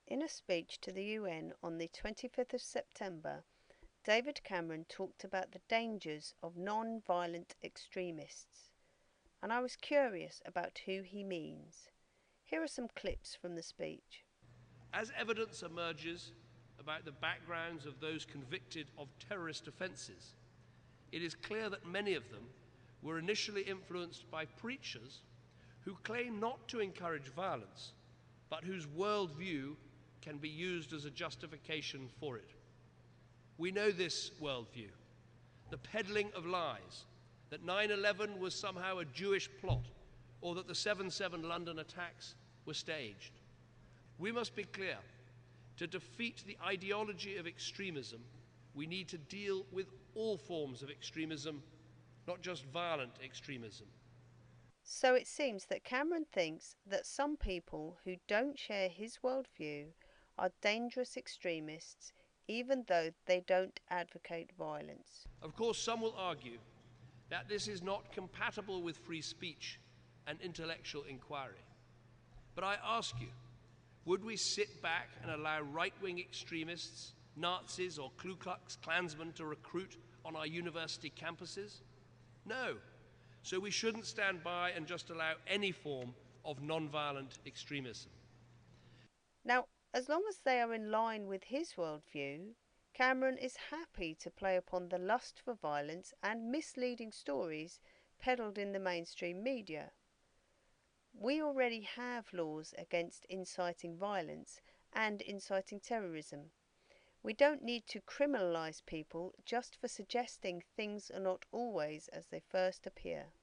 In a speech to the UN on the 25th of September, David Cameron talked about the dangers of non-violent extremists, and I was curious about who he means. Here are some clips from the speech. As evidence emerges about the backgrounds of those convicted of terrorist offences, it is clear that many of them were initially influenced by preachers who claim not to encourage violence, but whose worldview can be used as a justification for it. We know this worldview, the peddling of lies, that 9/11 was somehow a Jewish plot, or that the 7/7 London attacks were staged. We must be clear, to defeat the ideology of extremism, we need to deal with all forms of extremism, not just violent extremism. So it seems that Cameron thinks that some people who don't share his worldview are dangerous extremists, even though they don't advocate violence. Of course, some will argue that this is not compatible with free speech and intellectual inquiry. But I ask you, would we sit back and allow right-wing extremists, Nazis or Ku Klux Klansmen to recruit on our university campuses? No. So we shouldn't stand by and just allow any form of non-violent extremism. Now, as long as they are in line with his worldview, Cameron is happy to play upon the lust for violence and misleading stories peddled in the mainstream media. We already have laws against inciting violence and inciting terrorism. We don't need to criminalise people just for suggesting things are not always as they first appear.